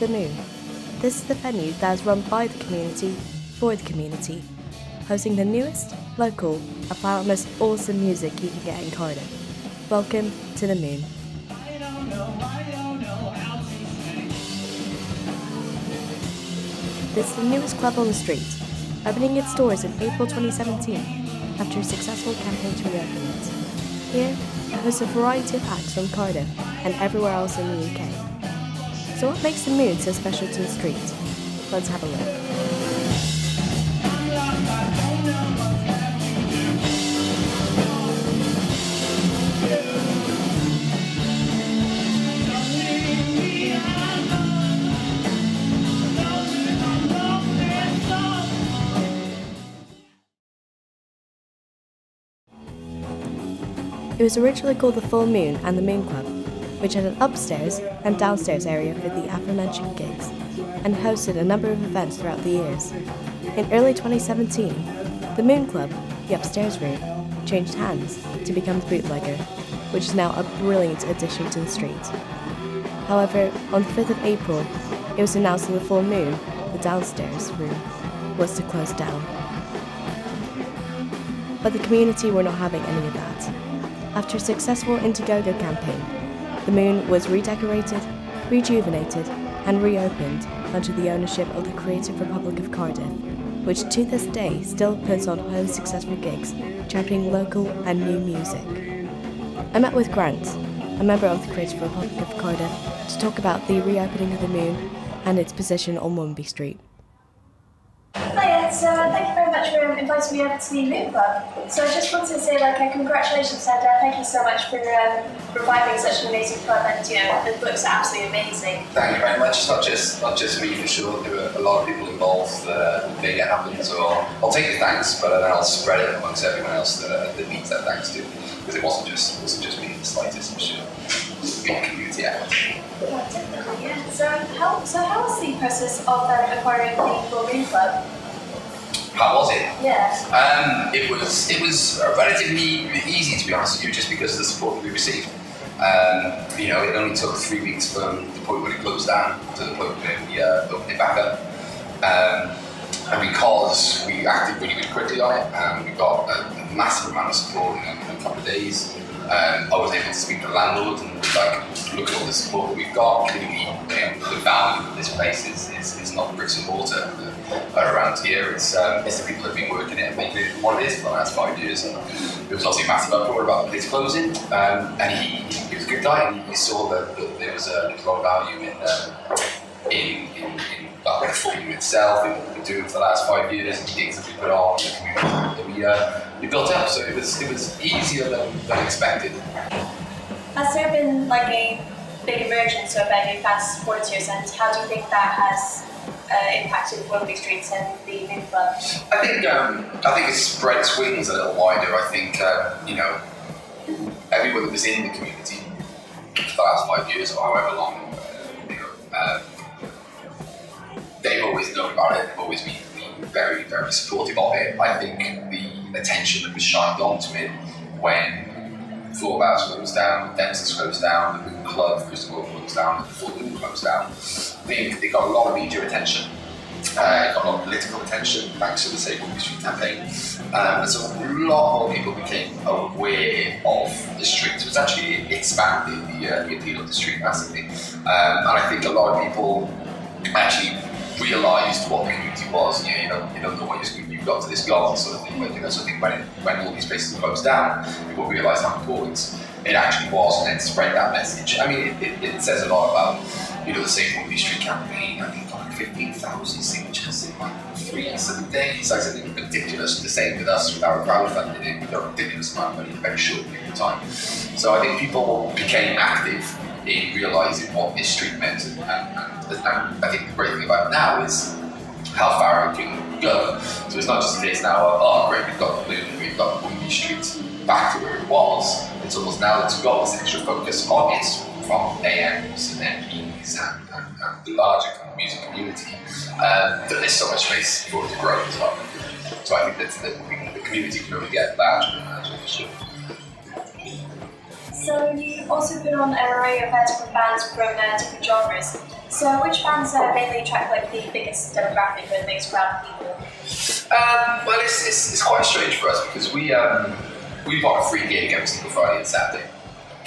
the Moon. This is the venue that is run by the community, for the community, hosting the newest, local, and far most awesome music you can get in Cardiff. Welcome to the Moon. This is the newest club on the street, opening its doors in April 2017 after a successful campaign to reopen it. Here, it hosts a variety of acts from Cardiff and everywhere else in the UK. So what makes the Moon so special to the street? Let's have a look. It was originally called the Full Moon and the Moon Club, which had an upstairs and downstairs area for the aforementioned gigs, and hosted a number of events throughout the years. In early 2017, the Moon Club, the upstairs room, changed hands to become the Bootlegger, which is now a brilliant addition to the street. However, on the 5th of April, it was announced that the Full Moon, the downstairs room, was to close down. But the community were not having any of that. After a successful Indiegogo campaign, the Moon was redecorated, rejuvenated, and reopened under the ownership of the Creative Republic of Cardiff, which to this day still puts on highly successful gigs, championing local and new music. I met with Grant, a member of the Creative Republic of Cardiff, to talk about the reopening of the Moon and its position on Womanby Street. Hiya, so thank you very much for inviting me over to the Moon Club. So I just wanted to say congratulations and thank you so much for reviving such an amazing club, and the book's absolutely amazing. Thank you very much. It's not just me for sure. There were a lot of people involved that made it happen. So I'll take the thanks, but then I'll spread it amongst everyone else that needs that thanks to, because it wasn't just me in the slightest, for sure. Big community effort. Yeah, definitely. Yeah. So how was the process of acquiring the Full Moon Club? How was it? Yeah. It was relatively easy, to be honest with you, just because of the support that we received. It only took 3 weeks from the point when it closed down to the point where we opened it back up. And because we acted really, really quickly on it, we got a massive amount of support in a couple of days. I was able to speak to the landlord and look at all the support that we've got. Clearly, the value of this place is not bricks and mortar around here. It's the people that have been working it and making it what it is for the last 5 years. And there was obviously a massive uproar about the place closing, and he was a good guy, and he saw that there was a lot of value in the Full Moon itself, in what we've been doing for the last 5 years, and the gigs that we put on, the community that we built up. So it was easier than expected. Has there been a big emergence of new fans supporters, and how do you think that has impacted Womanby Street and the Moon Club? I think it's spread its wings a little wider. I think everyone that was in the community for the last 5 years or however long, they've always known about it. They've always been very, very supportive of it. I think the attention that was shined onto it when Floor Bars closed down, Dentist closed down, the Moon Club, Crystal closed down, the Full Moon closed down. I think they got a lot of media attention. Got a lot of political attention thanks to the Save Womanby Street campaign. And so a lot more people became aware of the street. So it's actually expanded the appeal of the street massively. And I think a lot of people actually realised what the community was. You don't know what you've got to this goal sort of thing. But, so I think when all these places closed down, people realised how important it actually was, and then spread that message. I mean, it says a lot about the Save Womanby Street campaign. I think 15,000 signatures in 3 days. Like something ridiculous. The same with us with our crowdfunding. We got a ridiculous amount of money in a very short period of time. So I think people became active in realising what this street meant, and I think the great thing about it now is how far it can go. So it's not just a case now of, oh great, we've got the Moon, we've got Womanby Street back to where it was. It's almost now that we've got this extra focus on it from AMs and MPs and the larger music community, that there's so much space for it to grow as well. So I think that the community can only get larger and larger for sure. So you also put on an array of different bands from different genres. So which bands mainly attract like the biggest demographic or the biggest crowd of people? Well, it's quite strange for us because we've got a free gig every single Friday and Saturday.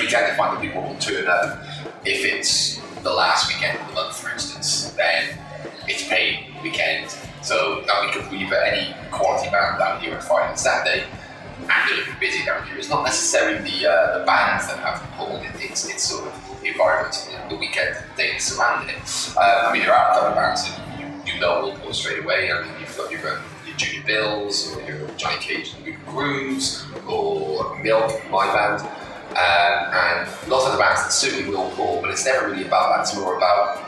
We tend to find that people will turn up if it's the last weekend of the month, for instance, then it's paid weekend. So we put any quality band down here on Friday and Saturday, and they're busy down here. It's not necessarily the bands that have pulled it, it's sort of the environment, the weekend days surrounding it. I mean, there are a couple of bands that you know will go straight away. I mean, you've got your Junior Bills, or your Johnny Cage and the Grooves, or Milk, my band. And lots of the bands that certainly will pull, but it's never really about that. It's more about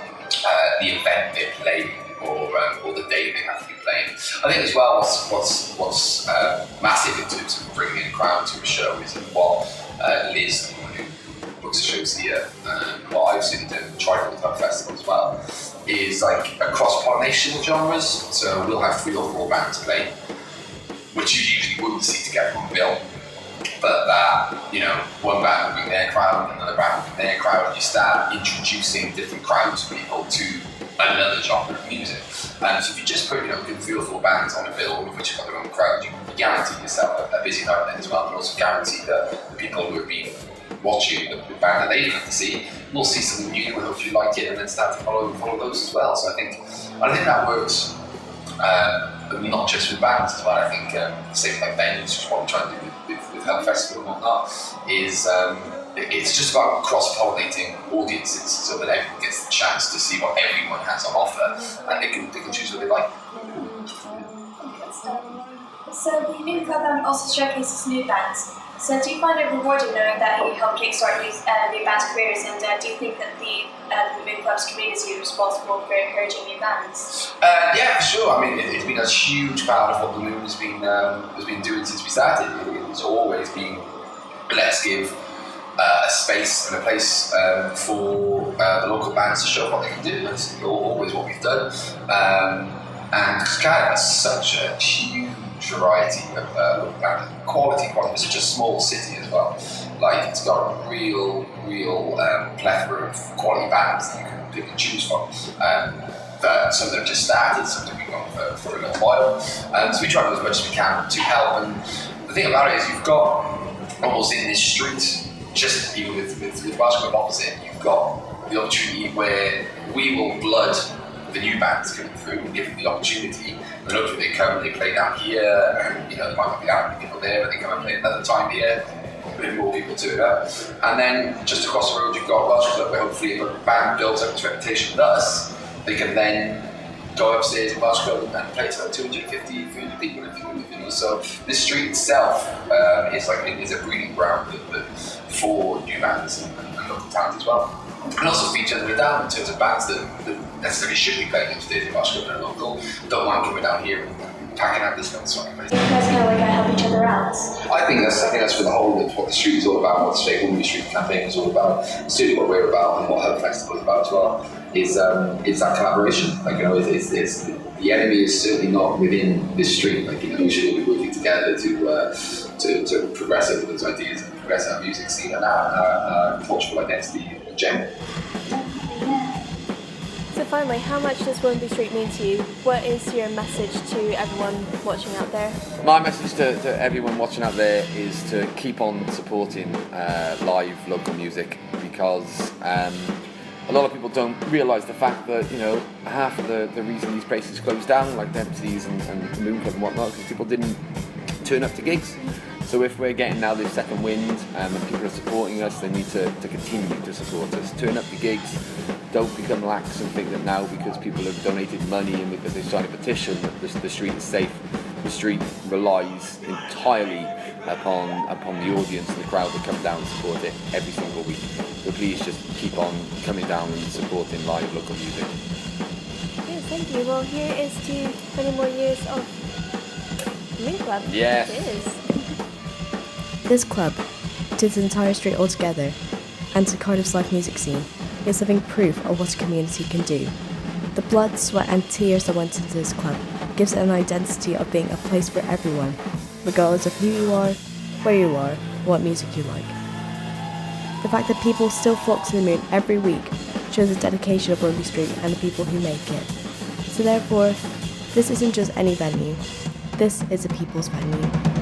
the event they're playing or the day they have to be playing. I think as well, what's massive in terms of bringing in a crowd to a show is what Liz, who books the shows here, what I've seen do, tried at the Pub Festival as well, is like a cross-pollination of genres. So we'll have 3 or 4 bands play, which you usually wouldn't see together on bill. But that, one band will bring their crowd, another band will bring their crowd, and you start introducing different crowds of people to another genre of music. And so if you just put, 3 or 4 bands on a bill, which have got their own crowd, you guarantee yourself a busy night then as well, and also guarantee that the people who have been watching the band that they didn't have to see will see something new and hopefully like it, and then start to follow those as well. So I think that works. Not just with bands as well. I think same like venues, which is what we're trying to do with Hell Festival and whatnot, is it's just about cross-pollinating audiences so that everyone gets the chance to see what everyone has on offer, and they can choose what they like. So the new club also showcases new bands. So do you find it rewarding knowing that you help kickstart new bands' careers, and do you think that the Moon Club's community is responsible for encouraging new bands? Yeah, for sure. I mean, it's been a huge part of what the Moon has been doing since we started. It's always been, let's give a space and a place for the local bands to show what they can do. That's always what we've done. And Cardiff has such a huge variety of local bands, quality. It's such a small city as well. Like, it's got a real plethora of quality bands that you can pick and choose from. But some of them just started, some of them have been going for a little while. So we try to do as much as we can to help. And the thing about it is, you've got almost in this street, just even with Welsh Club opposite, you've got the opportunity where we will blood the new bands coming through and give them the opportunity. And hopefully they come and they play down here, and there might not be that many people there, but they come and play another time here, bring more people to it up. And then just across the road you've got Welsh Club, where hopefully if a band builds up its reputation with us, they can then go upstairs in Welsh Club and play to like 250, 300 people if you want. So this street itself is a breeding ground for new bands and local talent as well. And also features the down in terms of bands that necessarily should be playing upstairs in Welsh Club and local, don't mind coming down here and packing out this kind of song. You guys kind of like help each other out. I think that's for the whole of what the street is all about, what the Womanby Street campaign is all about, certainly what we're about and what Hell Festival is about as well, is that collaboration. It's the enemy is certainly not within this street. We should all be working together to progress over those ideas and progress our music scene and our cultural identity in general. So finally, how much does Womanby Street mean to you? What is your message to everyone watching out there? My message to everyone watching out there is to keep on supporting live local music, because a lot of people don't realise the fact that half of the reason these places closed down, like Dempsey's and the Moon Club and whatnot, because people didn't turn up to gigs. So if we're getting now this second wind and people are supporting us, they need to continue to support us. Turn up to gigs. Don't become lax and think that now because people have donated money and because they've signed a petition that the street is safe. The street relies entirely upon the audience and the crowd that come down and support it every single week. So please just keep on coming down and supporting live local music. Yes, thank you. Well, here is to 20 more years of Moon Club. Yes. It is. This club, to its entire street altogether, and to Cardiff's live music scene, is living proof of what a community can do. The blood, sweat and tears that went into this club gives it an identity of being a place for everyone, regardless of who you are, where you are, what music you like. The fact that people still flock to the Moon every week shows the dedication of Rugby Street and the people who make it. So therefore, this isn't just any venue, this is a people's venue.